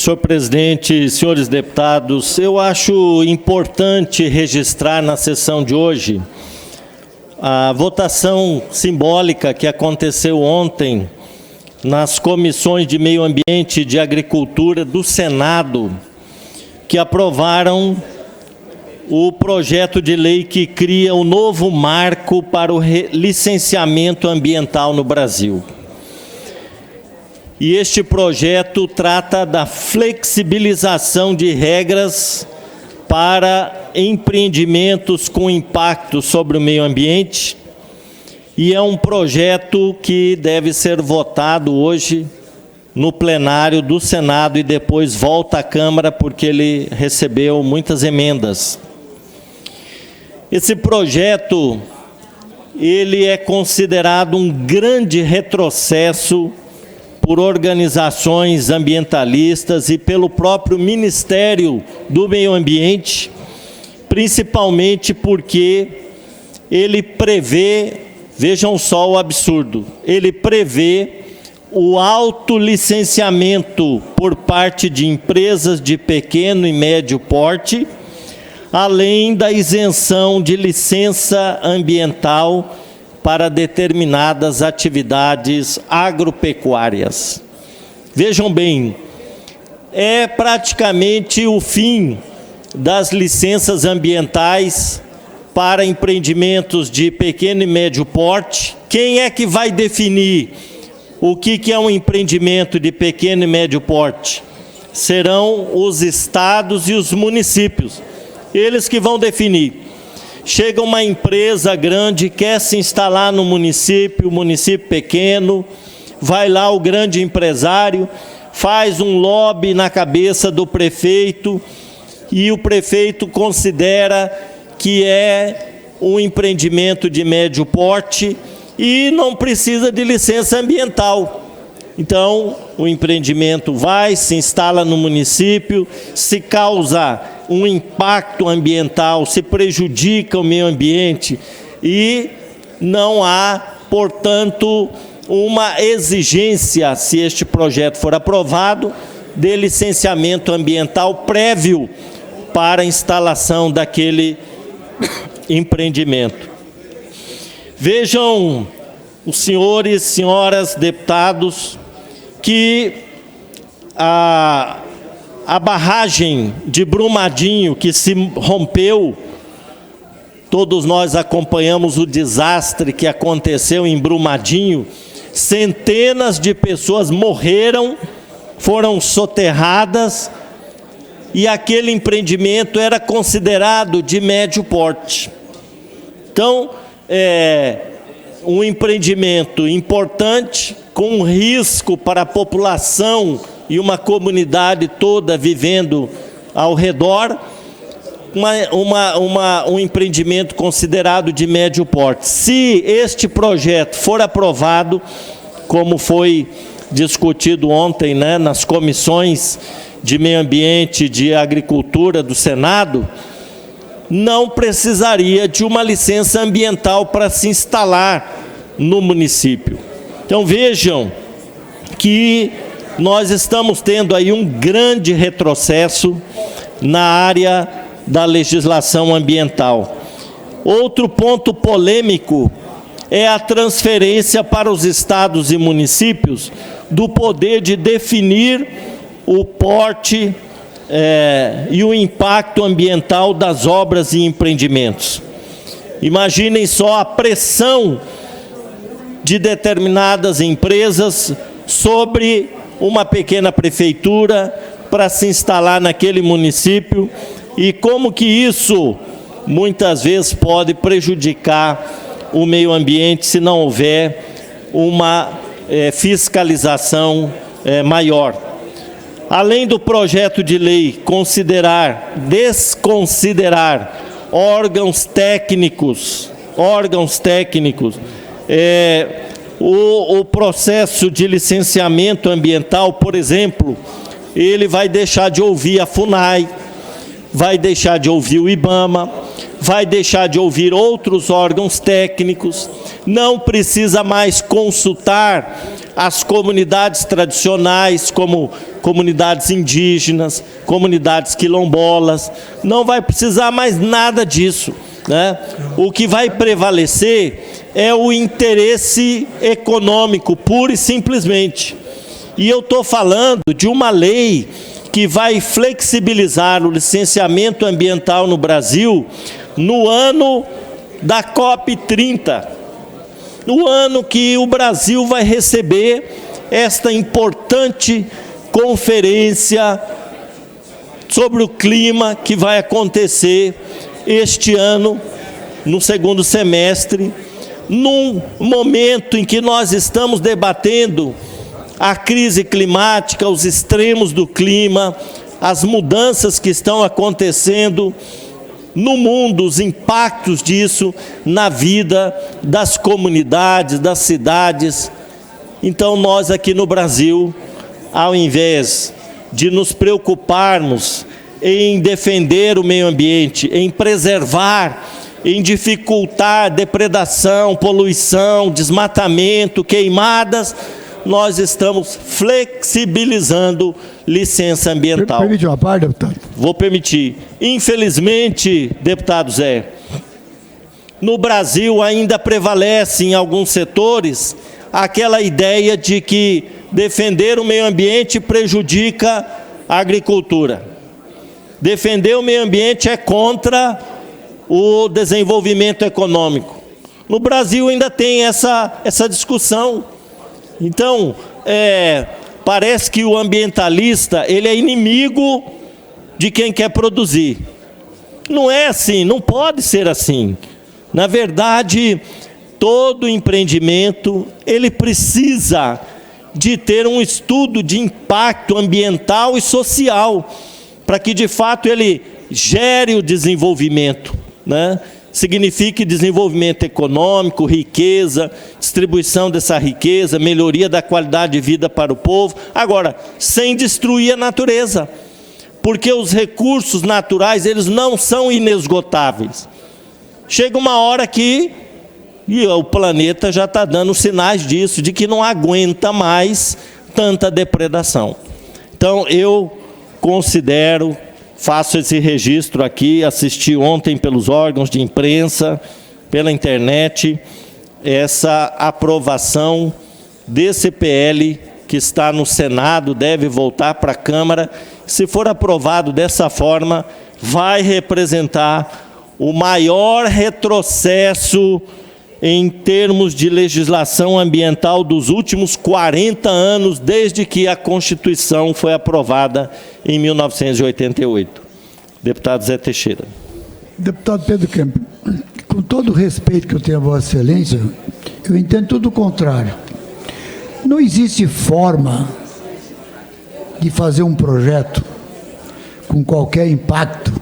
Senhor presidente, senhores deputados, eu acho importante registrar na sessão de hoje a votação simbólica que aconteceu ontem nas comissões de Meio Ambiente e de Agricultura do Senado, que aprovaram o projeto de lei que cria o novo marco para o licenciamento ambiental no Brasil. E este projeto trata da flexibilização de regras para empreendimentos com impacto sobre o meio ambiente, e é um projeto que deve ser votado hoje no plenário do Senado e depois volta à Câmara, porque ele recebeu muitas emendas. Esse projeto, ele é considerado um grande retrocesso por organizações ambientalistas e pelo próprio Ministério do Meio Ambiente, principalmente porque ele prevê, vejam só o absurdo, ele prevê o autolicenciamento por parte de empresas de pequeno e médio porte, além da isenção de licença ambiental para determinadas atividades agropecuárias. Vejam bem, é praticamente o fim das licenças ambientais para empreendimentos de pequeno e médio porte. Quem é que vai definir o que é um empreendimento de pequeno e médio porte? Serão os estados e os municípios, eles que vão definir. Chega uma empresa grande, quer se instalar no município, município pequeno, vai lá o grande empresário, faz um lobby na cabeça do prefeito, e o prefeito considera que é um empreendimento de médio porte e não precisa de licença ambiental. Então, o empreendimento vai, se instala no município, se causa um impacto ambiental, se prejudica o meio ambiente e não há, portanto, uma exigência, se este projeto for aprovado, de licenciamento ambiental prévio para a instalação daquele empreendimento. Vejam, os senhores, senhoras, deputados, que a barragem de Brumadinho que se rompeu, todos nós acompanhamos o desastre que aconteceu em Brumadinho, centenas de pessoas morreram, foram soterradas, e aquele empreendimento era considerado de médio porte. Então, um empreendimento importante, com risco para a população e uma comunidade toda vivendo ao redor, um empreendimento considerado de médio porte. Se este projeto for aprovado, como foi discutido ontem, né, nas comissões de Meio Ambiente e de Agricultura do Senado, não precisaria de uma licença ambiental para se instalar no município. Então vejam que nós estamos tendo aí um grande retrocesso na área da legislação ambiental. Outro ponto polêmico é a transferência para os estados e municípios do poder de definir o porte e o impacto ambiental das obras e empreendimentos. Imaginem só a pressão de determinadas empresas sobre uma pequena prefeitura para se instalar naquele município, e como que isso muitas vezes pode prejudicar o meio ambiente se não houver uma fiscalização maior. Além do projeto de lei desconsiderar órgãos técnicos, o processo de licenciamento ambiental, por exemplo, ele vai deixar de ouvir a FUNAI, vai deixar de ouvir o IBAMA, vai deixar de ouvir outros órgãos técnicos, não precisa mais consultar as comunidades tradicionais, como comunidades indígenas, comunidades quilombolas, não vai precisar mais nada disso, né? O que vai prevalecer é o interesse econômico, pura e simplesmente. E eu estou falando de uma lei que vai flexibilizar o licenciamento ambiental no Brasil no ano da COP30, no ano que o Brasil vai receber esta importante conferência sobre o clima que vai acontecer este ano, no segundo semestre, num momento em que nós estamos debatendo a crise climática, os extremos do clima, as mudanças que estão acontecendo no mundo, os impactos disso na vida das comunidades, das cidades. Então nós aqui no Brasil, ao invés de nos preocuparmos em defender o meio ambiente, em preservar, em dificultar depredação, poluição, desmatamento, queimadas, nós estamos flexibilizando licença ambiental. Permite uma parte, deputado? Vou permitir. Infelizmente, deputado Zé, no Brasil ainda prevalece em alguns setores aquela ideia de que defender o meio ambiente prejudica a agricultura. Defender o meio ambiente é contra o desenvolvimento econômico. No Brasil ainda tem essa discussão. Então, parece que o ambientalista, ele é inimigo de quem quer produzir. Não é assim, não pode ser assim. Na verdade, todo empreendimento, ele precisa de ter um estudo de impacto ambiental e social, para que, de fato, ele gere o desenvolvimento, né? Signifique desenvolvimento econômico, riqueza, distribuição dessa riqueza, melhoria da qualidade de vida para o povo. Agora, sem destruir a natureza, porque os recursos naturais, eles não são inesgotáveis. Chega uma hora que o planeta já está dando sinais disso, de que não aguenta mais tanta depredação. Então, eu considero, faço esse registro aqui, assisti ontem pelos órgãos de imprensa, pela internet, essa aprovação desse PL que está no Senado, deve voltar para a Câmara. Se for aprovado dessa forma, vai representar o maior retrocesso em termos de legislação ambiental dos últimos 40 anos, desde que a Constituição foi aprovada em 1988. Deputado Zé Teixeira. Deputado Pedro Kemp, com todo o respeito que eu tenho a Vossa Excelência, eu entendo tudo o contrário. Não existe forma de fazer um projeto com qualquer impacto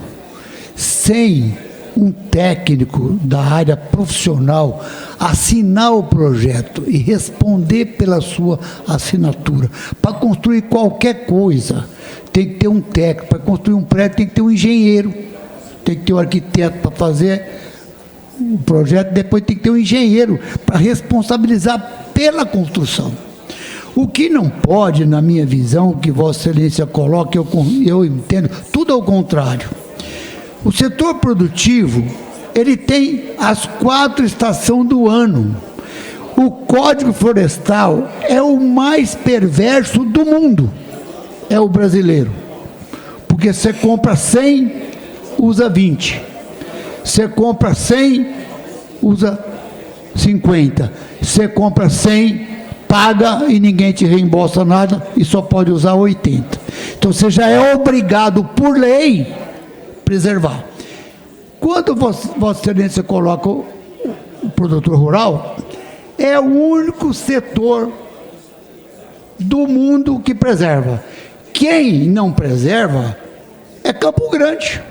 sem um técnico da área profissional assinar o projeto e responder pela sua assinatura. Para construir qualquer coisa, tem que ter um técnico. Para construir um prédio, tem que ter um engenheiro. Tem que ter um arquiteto para fazer o projeto. Depois tem que ter um engenheiro para responsabilizar pela construção. O que não pode, na minha visão, que Vossa Excelência coloca, eu entendo, tudo ao contrário. O setor produtivo, ele tem as 4 estações do ano. O Código Florestal é o mais perverso do mundo, é o brasileiro. Porque você compra 100, usa 20. Você compra 100, usa 50. Você compra 100, paga e ninguém te reembolsa nada e só pode usar 80. Então você já é obrigado por lei preservar. Quando Vossa Excelência coloca o produtor rural, é o único setor do mundo que preserva. Quem não preserva é Campo Grande.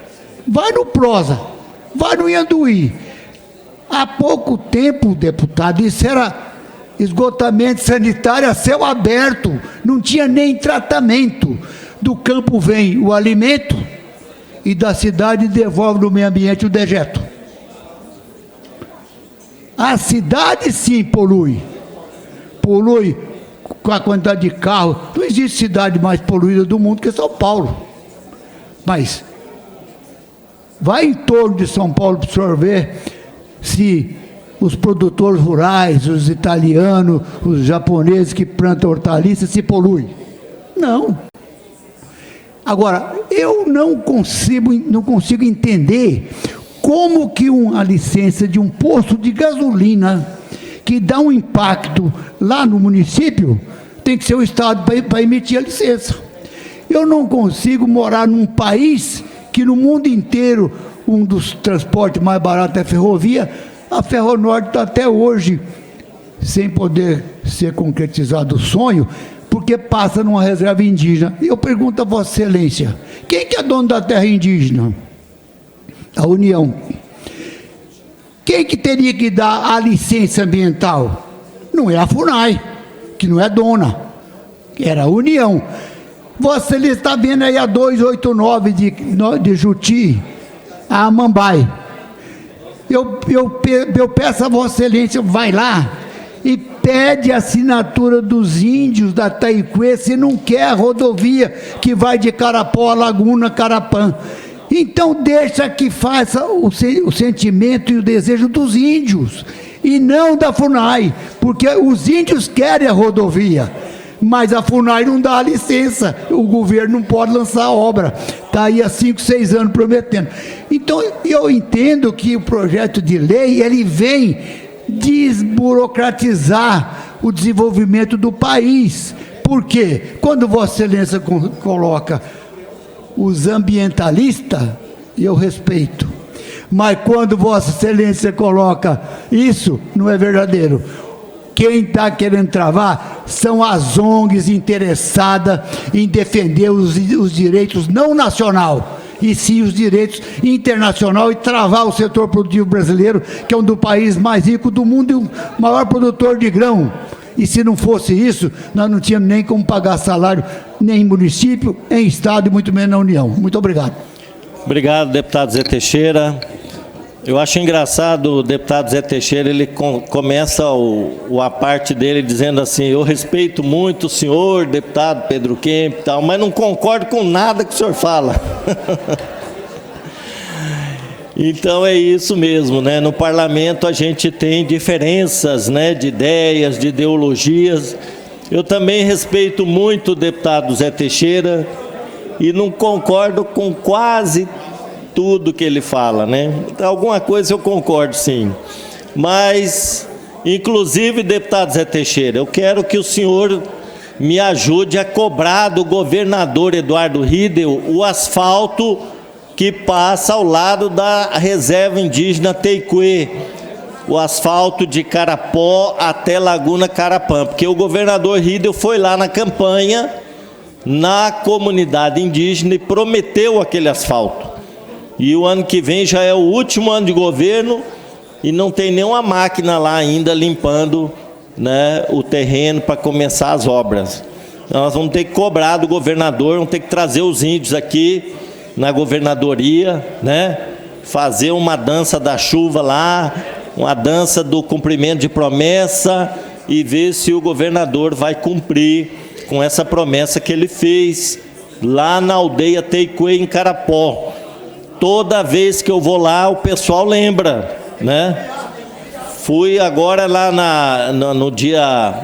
Vai no Prosa, vai no Ianduí. Há pouco tempo, deputado, isso era esgotamento sanitário a céu aberto, não tinha nem tratamento. Do campo vem o alimento e da cidade devolve no meio ambiente o dejeto. A cidade sim polui. Polui com a quantidade de carro. Não existe cidade mais poluída do mundo que São Paulo. Mas vai em torno de São Paulo para o senhor ver se os produtores rurais, os italianos, os japoneses que plantam hortaliças se poluem. Não. Agora, eu não consigo entender como que uma licença de um posto de gasolina que dá um impacto lá no município, tem que ser o Estado para emitir a licença. Eu não consigo morar num país que no mundo inteiro um dos transportes mais baratos é a ferrovia. A Ferronorte está até hoje sem poder ser concretizado o sonho, porque passa numa reserva indígena. E eu pergunto a Vossa Excelência, quem que é dono da terra indígena? A União. Quem que teria que dar a licença ambiental? Não é a FUNAI, que não é dona, era a União. Vossa Excelência está vendo aí a 289 de Juti, a Amambai. Eu peço a Vossa Excelência, vai lá e pede a assinatura dos índios da Taiquê, se não quer a rodovia que vai de Carapó a Laguna, Carapã. Então deixa que faça o sentimento e o desejo dos índios, e não da FUNAI, porque os índios querem a rodovia, mas a FUNAI não dá a licença, o governo não pode lançar a obra, está aí há 5, 6 anos prometendo. Então eu entendo que o projeto de lei, ele vem desburocratizar o desenvolvimento do país. Por quê? Quando Vossa Excelência coloca os ambientalistas, eu respeito, mas quando Vossa Excelência coloca isso, não é verdadeiro. Quem está querendo travar são as ONGs interessadas em defender os direitos não nacional, e sim os direitos internacional, e travar o setor produtivo brasileiro, que é um dos países mais ricos do mundo e o maior produtor de grão. E se não fosse isso, nós não tínhamos nem como pagar salário, nem em município, em estado e muito menos na União. Muito obrigado. Obrigado, deputado Zé Teixeira. Eu acho engraçado o deputado Zé Teixeira, ele começa a parte dele dizendo assim: eu respeito muito o senhor, deputado Pedro Kemp e tal, mas não concordo com nada que o senhor fala. Então é isso mesmo, né? No parlamento a gente tem diferenças, né, de ideias, de ideologias. Eu também respeito muito o deputado Zé Teixeira e não concordo com quase tudo que ele fala, né? Alguma coisa eu concordo sim, mas inclusive, deputado Zé Teixeira, eu quero que o senhor me ajude a cobrar do governador Eduardo Riedel o asfalto que passa ao lado da reserva indígena Taiquê, o asfalto de Carapó até Laguna Carapã, porque o governador Riedel foi lá na campanha, na comunidade indígena, e prometeu aquele asfalto. E o ano que vem já é o último ano de governo e não tem nenhuma máquina lá ainda limpando, né, o terreno para começar as obras. Então, nós vamos ter que cobrar do governador, vamos ter que trazer os índios aqui na governadoria, né, fazer uma dança da chuva lá, uma dança do cumprimento de promessa, e ver se o governador vai cumprir com essa promessa que ele fez lá na aldeia Taiquê, em Carapó. Toda vez que eu vou lá, o pessoal lembra, né? Fui agora lá no dia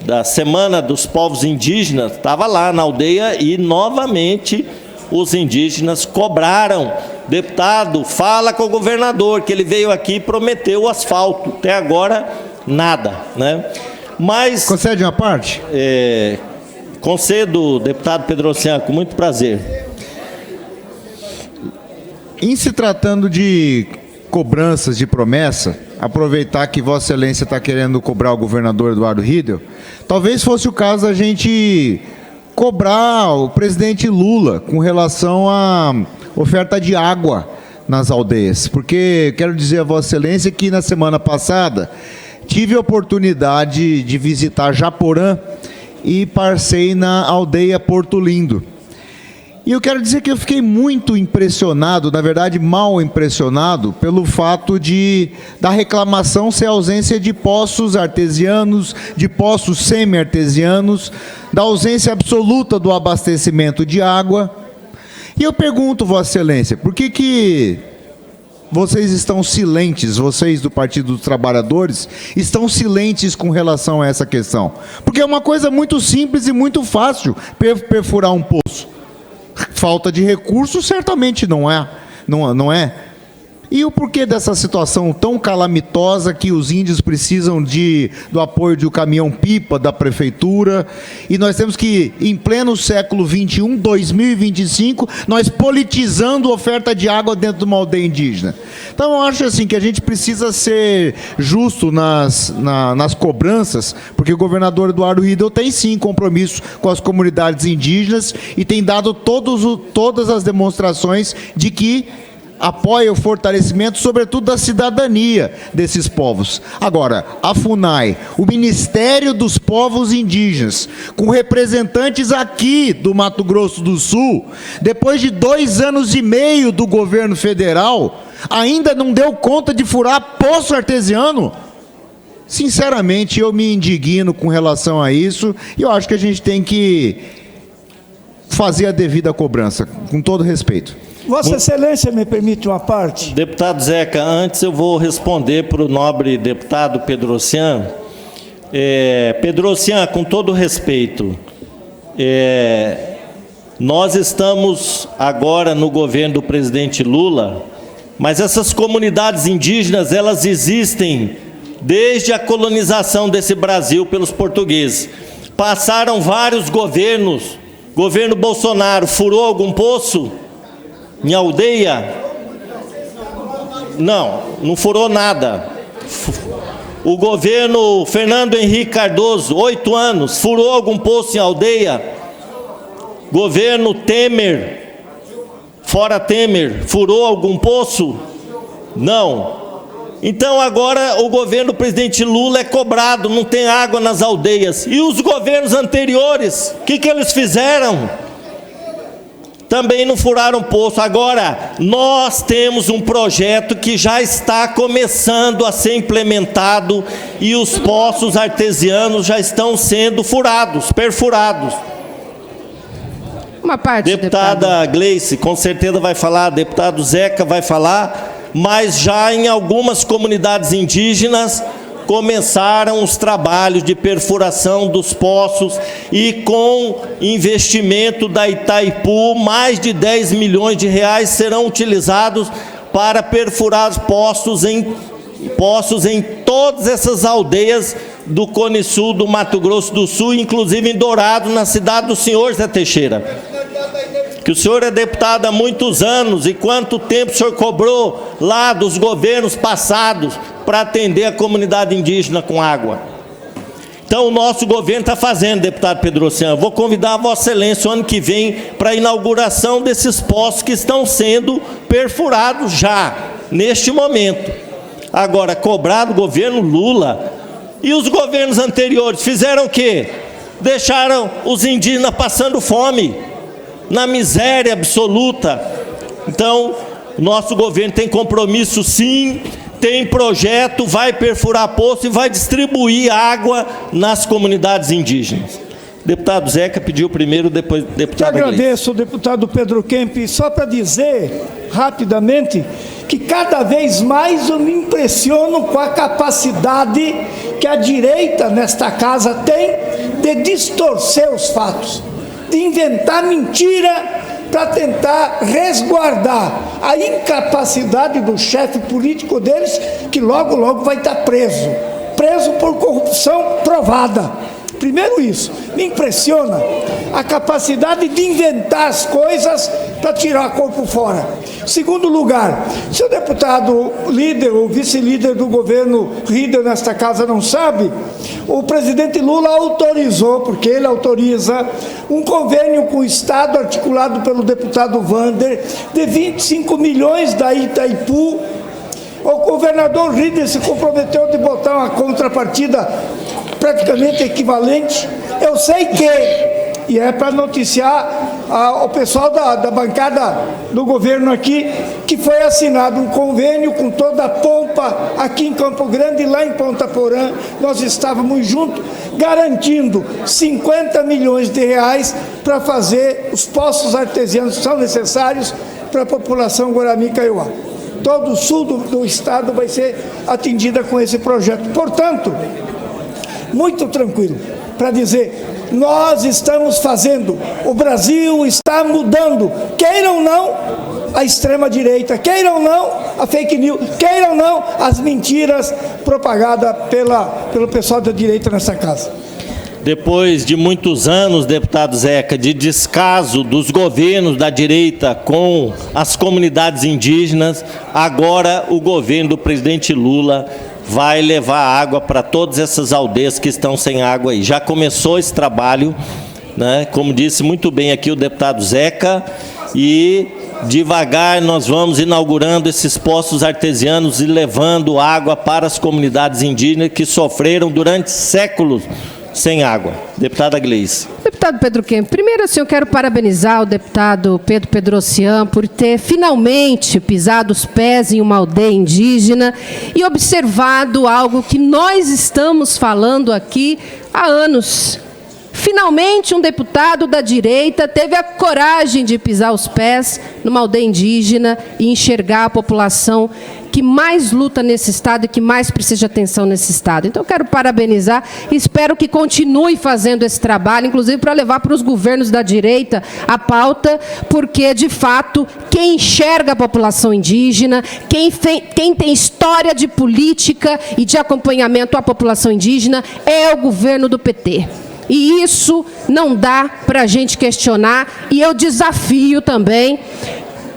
da Semana dos Povos Indígenas, estava lá na aldeia e novamente os indígenas cobraram: deputado, fala com o governador, que ele veio aqui e prometeu o asfalto. Até agora, nada, né? Mas... Concede uma parte? Concedo, deputado Pedro Oceano, com muito prazer. Em se tratando de cobranças de promessa, aproveitar que Vossa Excelência está querendo cobrar o governador Eduardo Riedel, talvez fosse o caso da gente cobrar o presidente Lula com relação à oferta de água nas aldeias. Porque quero dizer a Vossa Excelência que na semana passada tive a oportunidade de visitar Japorã e passei na aldeia Porto Lindo. E eu quero dizer que eu fiquei muito impressionado, na verdade mal impressionado, pelo fato da reclamação ser a ausência de poços artesianos, de poços semi-artesianos, da ausência absoluta do abastecimento de água. E eu pergunto, Vossa Excelência, por que vocês estão silentes, vocês do Partido dos Trabalhadores, estão silentes com relação a essa questão? Porque é uma coisa muito simples e muito fácil perfurar um poço. Falta de recursos certamente não é. E o porquê dessa situação tão calamitosa que os índios precisam do apoio de um caminhão-pipa da prefeitura, e nós temos que, em pleno século XXI, 2025, nós politizando a oferta de água dentro de uma aldeia indígena. Então eu acho assim que a gente precisa ser justo nas cobranças, porque o governador Eduardo Riedel tem sim compromisso com as comunidades indígenas e tem dado todas as demonstrações de que apoia o fortalecimento, sobretudo, da cidadania desses povos. Agora, a FUNAI, o Ministério dos Povos Indígenas, com representantes aqui do Mato Grosso do Sul, depois de 2 anos e meio do governo federal, ainda não deu conta de furar poço artesiano? Sinceramente, eu me indigno com relação a isso, e eu acho que a gente tem que fazer a devida cobrança, com todo respeito. Vossa Excelência, me permite uma parte? Deputado Zeca, antes eu vou responder para o nobre deputado Pedrocian. Pedrocian, com todo respeito, nós estamos agora no governo do presidente Lula, mas essas comunidades indígenas, elas existem desde a colonização desse Brasil pelos portugueses. Passaram vários governos. Governo Bolsonaro furou algum poço em aldeia? Não furou nada. O governo Fernando Henrique Cardoso, 8 anos, furou algum poço em aldeia? Governo Temer, fora Temer, furou algum poço? Não. Então agora o governo do presidente Lula é cobrado, não tem água nas aldeias. E os governos anteriores, o que eles fizeram? Também não furaram poço. Agora, nós temos um projeto que já está começando a ser implementado e os poços artesianos já estão sendo perfurados. Uma parte, Deputada Gleice, com certeza vai falar, deputado Zeca vai falar, mas já em algumas comunidades indígenas começaram os trabalhos de perfuração dos poços e com investimento da Itaipu, mais de 10 milhões de reais serão utilizados para perfurar os poços em todas essas aldeias do Cone Sul, do Mato Grosso do Sul, inclusive em Dourado, na cidade do senhor Zé Teixeira. Que o senhor é deputado há muitos anos, e quanto tempo o senhor cobrou lá dos governos passados para atender a comunidade indígena com água? Então o nosso governo está fazendo, deputado Pedrocian. Vou convidar a Vossa Excelência o ano que vem para a inauguração desses poços que estão sendo perfurados já, neste momento. Agora, cobrar do governo Lula. E os governos anteriores fizeram o quê? Deixaram os indígenas passando fome, na miséria absoluta. Então, nosso governo tem compromisso sim, tem projeto, vai perfurar poço e vai distribuir água nas comunidades indígenas. Deputado Zeca pediu primeiro, depois deputado Gleice. Agradeço, deputado Pedro Kemp, só para dizer rapidamente que cada vez mais eu me impressiono com a capacidade que a direita nesta casa tem de distorcer os fatos, de inventar mentira para tentar resguardar a incapacidade do chefe político deles, que logo, logo vai estar preso por corrupção provada. Primeiro isso, me impressiona a capacidade de inventar as coisas para tirar corpo fora. Segundo lugar, se o deputado líder ou vice-líder do governo Riedel nesta casa não sabe, o presidente Lula autorizou, porque ele autoriza, um convênio com o Estado articulado pelo deputado Vander de 25 milhões da Itaipu. O governador Riedel se comprometeu de botar uma contrapartida praticamente equivalente. Eu sei que E é para noticiar ao pessoal da bancada do governo aqui que foi assinado um convênio com toda a pompa aqui em Campo Grande e lá em Ponta Porã. Nós estávamos juntos garantindo 50 milhões de reais para fazer os poços artesianos que são necessários para a população Guarami e Kaiowá. Todo o sul do estado vai ser atendida com esse projeto. Portanto, muito tranquilo para dizer, nós estamos fazendo, o Brasil está mudando, queiram ou não a extrema-direita, queiram ou não a fake news, queiram ou não as mentiras propagadas pelo pessoal da direita nessa casa. Depois de muitos anos, deputado Zeca, de descaso dos governos da direita com as comunidades indígenas, agora o governo do presidente Lula vai levar água para todas essas aldeias que estão sem água aí. Já começou esse trabalho, né? Como disse muito bem aqui o deputado Zeca, e devagar nós vamos inaugurando esses poços artesianos e levando água para as comunidades indígenas que sofreram durante séculos sem água. Deputada Gleice. Deputado Pedro Kempis, primeiro assim, eu quero parabenizar o deputado Pedro Pedrocian por ter finalmente pisado os pés em uma aldeia indígena e observado algo que nós estamos falando aqui há anos. Finalmente, um deputado da direita teve a coragem de pisar os pés numa aldeia indígena e enxergar a população que mais luta nesse estado e que mais precisa de atenção nesse estado. Então, eu quero parabenizar e espero que continue fazendo esse trabalho, inclusive para levar para os governos da direita a pauta, porque, de fato, quem enxerga a população indígena, quem tem história de política e de acompanhamento à população indígena é o governo do PT. E isso não dá para a gente questionar, e eu desafio também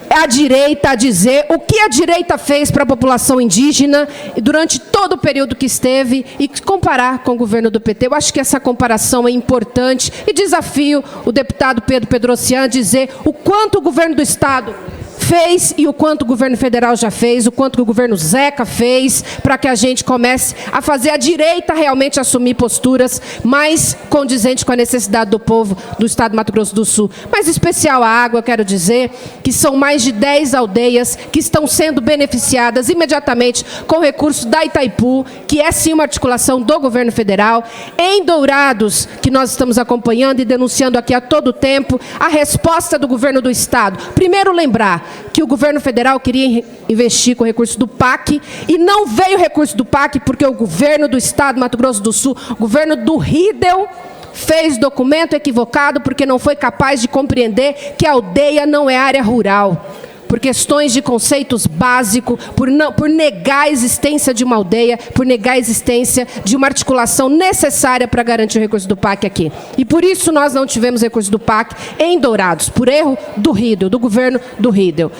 a direita a dizer o que a direita fez para a população indígena durante todo o período que esteve e comparar com o governo do PT. Eu acho que essa comparação é importante e desafio o deputado Pedro Pedrocian a dizer o quanto o governo do estado fez e o quanto o governo federal já fez, o quanto o governo Zeca fez, para que a gente comece a fazer a direita realmente assumir posturas mais condizentes com a necessidade do povo do estado do Mato Grosso do Sul. Mas, em especial a água, eu quero dizer que são mais de 10 aldeias que estão sendo beneficiadas imediatamente com recursos da Itaipu, que é sim uma articulação do governo federal. Em Dourados, que nós estamos acompanhando e denunciando aqui a todo tempo, a resposta do governo do estado. Primeiro, lembrar que o governo federal queria investir com recursos do PAC e não veio recurso do PAC porque o governo do estado do Mato Grosso do Sul, o governo do Ridel, fez documento equivocado porque não foi capaz de compreender que a aldeia não é área rural. Por questões de conceitos básicos, por negar a existência de uma aldeia, por negar a existência de uma articulação necessária para garantir o recurso do PAC aqui. E por isso nós não tivemos recurso do PAC em Dourados, por erro do Ridel, do governo do Ridel.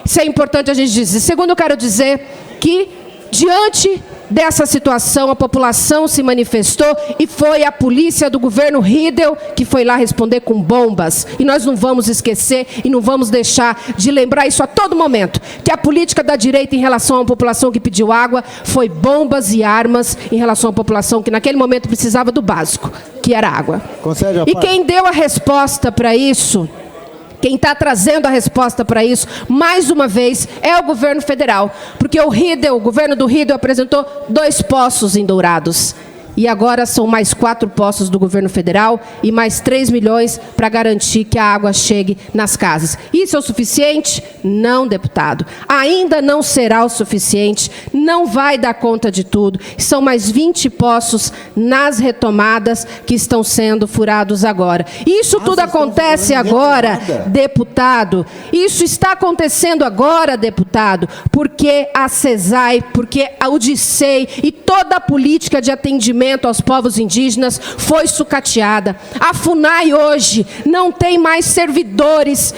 Isso é importante a gente dizer. Segundo, eu quero dizer que, diante dessa situação, a população se manifestou e foi a polícia do governo Ridel que foi lá responder com bombas. E nós não vamos esquecer e não vamos deixar de lembrar isso a todo momento, que a política da direita em relação à população que pediu água foi bombas e armas em relação à população que naquele momento precisava do básico, que era água. E quem deu a resposta para isso, quem está trazendo a resposta para isso, mais uma vez, é o governo federal. Porque o governo do Ridel apresentou 2 poços em Dourados. E agora são mais 4 poços do governo federal e mais 3 milhões para garantir que a água chegue nas casas. Isso é o suficiente? Não, deputado. Ainda não será o suficiente, não vai dar conta de tudo. São mais 20 poços nas retomadas que estão sendo furados agora. Isso tudo acontece agora, deputado. Isso está acontecendo agora, deputado, porque a CESAI, porque a UDICEI e toda a política de atendimento aos povos indígenas foi sucateada. A FUNAI hoje não tem mais servidores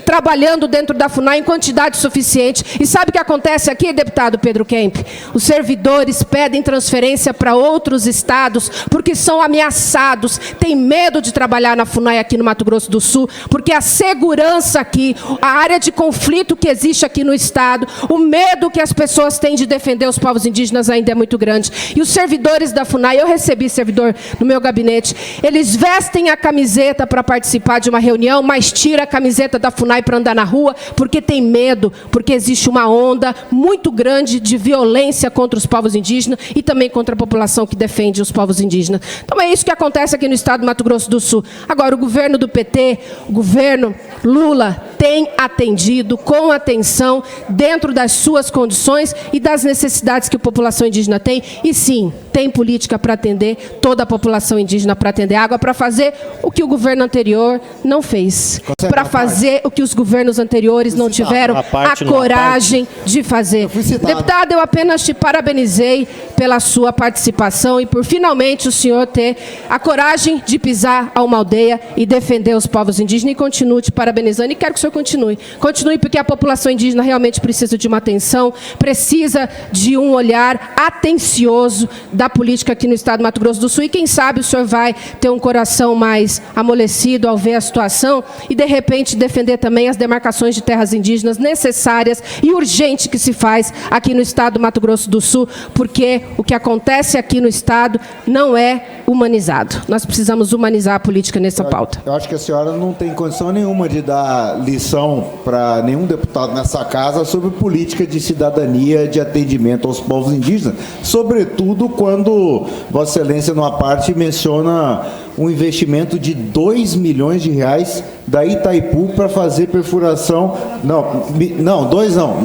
trabalhando dentro da FUNAI em quantidade suficiente. E sabe o que acontece aqui, deputado Pedro Kemp? Os servidores pedem transferência para outros estados porque são ameaçados, têm medo de trabalhar na FUNAI aqui no Mato Grosso do Sul, porque a segurança aqui, a área de conflito que existe aqui no estado, o medo que as pessoas têm de defender os povos indígenas ainda é muito grande. E os servidores da FUNAI, eu recebi servidor no meu gabinete, eles vestem a camiseta para participar de uma reunião, mas tira a camiseta da FUNAI para andar na rua, porque tem medo, porque existe uma onda muito grande de violência contra os povos indígenas e também contra a população que defende os povos indígenas. Então é isso que acontece aqui no estado do Mato Grosso do Sul. Agora, o governo do PT, o governo Lula, tem atendido com atenção dentro das suas condições e das necessidades que a população indígena tem. E sim, tem política para atender toda a população indígena, para atender água, para fazer o que o governo anterior não fez. Para fazer o que os governos anteriores não tiveram a coragem de fazer. Deputado, eu apenas te parabenizei pela sua participação e por finalmente o senhor ter a coragem de pisar a uma aldeia e defender os povos indígenas, e continuo te parabenizando e quero que o senhor continue. Continue porque a população indígena realmente precisa de uma atenção, precisa de um olhar atencioso da política aqui no estado do Mato Grosso do Sul e quem sabe o senhor vai ter um coração mais amolecido ao ver a situação e de repente defender também as demarcações de terras indígenas necessárias e urgente que se faz aqui no estado do Mato Grosso do Sul, porque o que acontece aqui no estado não é humanizado. Nós precisamos humanizar a política nessa pauta. Eu acho que a senhora não tem condição nenhuma de dar lição para nenhum deputado nessa casa sobre política de cidadania, de atendimento aos povos indígenas, sobretudo quando Vossa Excelência, numa parte, menciona um investimento de 2 milhões de reais da Itaipu para fazer perfuração.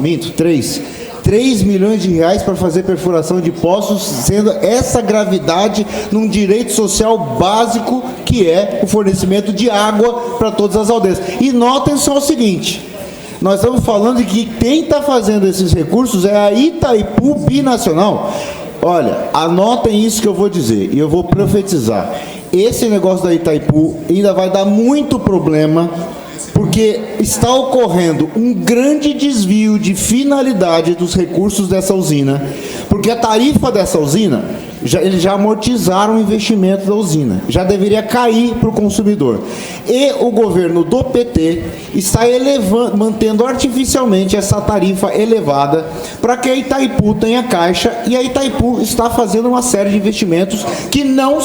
Minto, 3 milhões de reais para fazer perfuração de poços, sendo essa gravidade num direito social básico que é o fornecimento de água para todas as aldeias. E notem só o seguinte, nós estamos falando de que quem está fazendo esses recursos é a Itaipu Binacional. Olha, anotem isso que eu vou dizer e eu vou profetizar. Esse negócio da Itaipu ainda vai dar muito problema, porque está ocorrendo um grande desvio de finalidade dos recursos dessa usina, porque a tarifa dessa usina, eles já amortizaram o investimento da usina, já deveria cair para o consumidor. E o governo do PT está mantendo artificialmente essa tarifa elevada para que a Itaipu tenha caixa, e a Itaipu está fazendo uma série de investimentos que não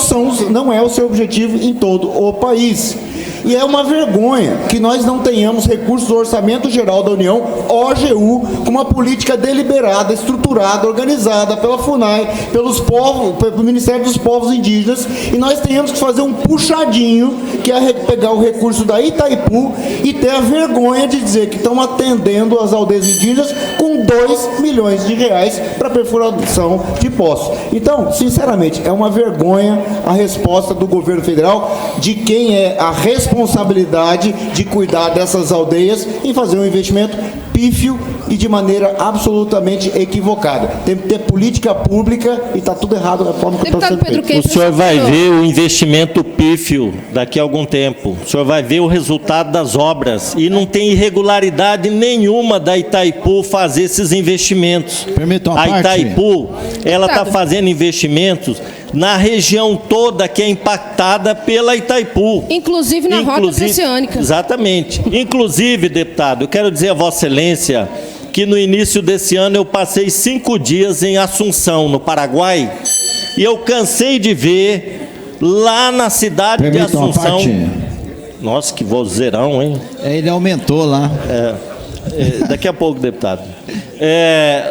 é o seu objetivo em todo o país. E é uma vergonha que nós não tenhamos recursos do Orçamento Geral da União, OGU, com uma política deliberada, estruturada, organizada pela FUNAI, pelo Ministério dos Povos Indígenas, e nós tenhamos que fazer um puxadinho, que é pegar o recurso da Itaipu e ter a vergonha de dizer que estão atendendo as aldeias indígenas com 2 milhões de reais para perfuração de poços. Então, sinceramente, é uma vergonha a resposta do governo federal de quem é a responsabilidade de cuidar dessas aldeias em fazer um investimento pífio e de maneira absolutamente equivocada. Tem que ter política pública e está tudo errado da forma que está sendo feito. O senhor vai ver o investimento pífio daqui a algum tempo. O senhor vai ver o resultado das obras e não tem irregularidade nenhuma da Itaipu fazer esses investimentos. A Itaipu, ela está fazendo investimentos na região toda que é impactada pela Itaipu. Inclusive na rota transoceânica. Exatamente. Inclusive, deputado, eu quero dizer a Vossa Excelência que no início desse ano eu passei 5 dias em Assunção, no Paraguai, e eu cansei de ver lá na cidade de Assunção... Nossa, que vozeirão, hein? Ele aumentou lá. Daqui a pouco, deputado.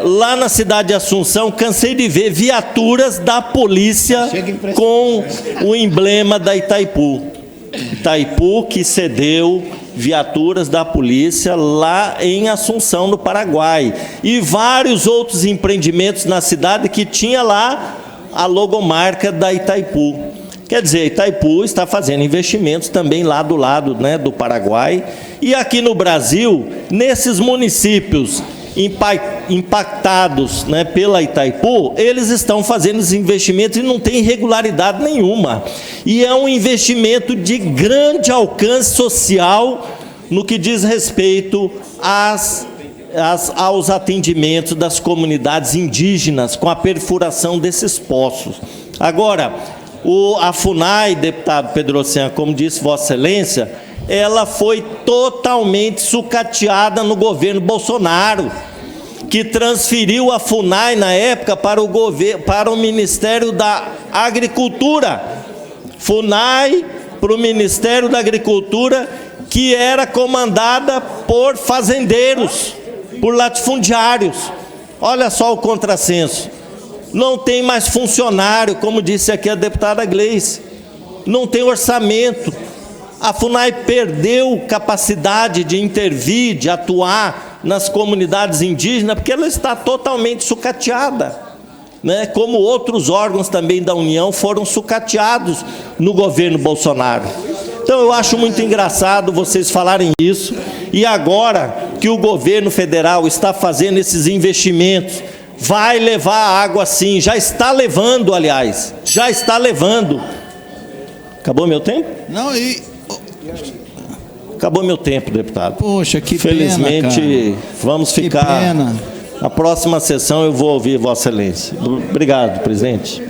Lá na cidade de Assunção, cansei de ver viaturas da polícia com o emblema da Itaipu. Itaipu que cedeu viaturas da polícia lá em Assunção, no Paraguai. E vários outros empreendimentos na cidade que tinha lá a logomarca da Itaipu. Quer dizer, Itaipu está fazendo investimentos também lá do lado, né, do Paraguai. E aqui no Brasil, nesses municípios impactados, né, pela Itaipu, eles estão fazendo esses investimentos e não tem irregularidade nenhuma. E é um investimento de grande alcance social no que diz respeito aos atendimentos das comunidades indígenas com a perfuração desses poços. Agora, a FUNAI, deputado Pedrocian, como disse Vossa Excelência, ela foi totalmente sucateada no governo Bolsonaro, que transferiu a FUNAI, na época, para o Ministério da Agricultura. FUNAI para o Ministério da Agricultura, que era comandada por fazendeiros, por latifundiários. Olha só o contrassenso. Não tem mais funcionário, como disse aqui a deputada Gleice. Não tem orçamento. A FUNAI perdeu capacidade de intervir, de atuar nas comunidades indígenas, porque ela está totalmente sucateada, né? Como outros órgãos também da União foram sucateados no governo Bolsonaro. Então, eu acho muito engraçado vocês falarem isso, e agora que o governo federal está fazendo esses investimentos, vai levar água sim, já está levando, aliás, já está levando. Acabou meu tempo? Não, Acabou meu tempo, deputado. Poxa, que Felizmente, pena, cara. Vamos ficar... Que pena. Na próxima sessão eu vou ouvir Vossa Excelência. Obrigado, presidente.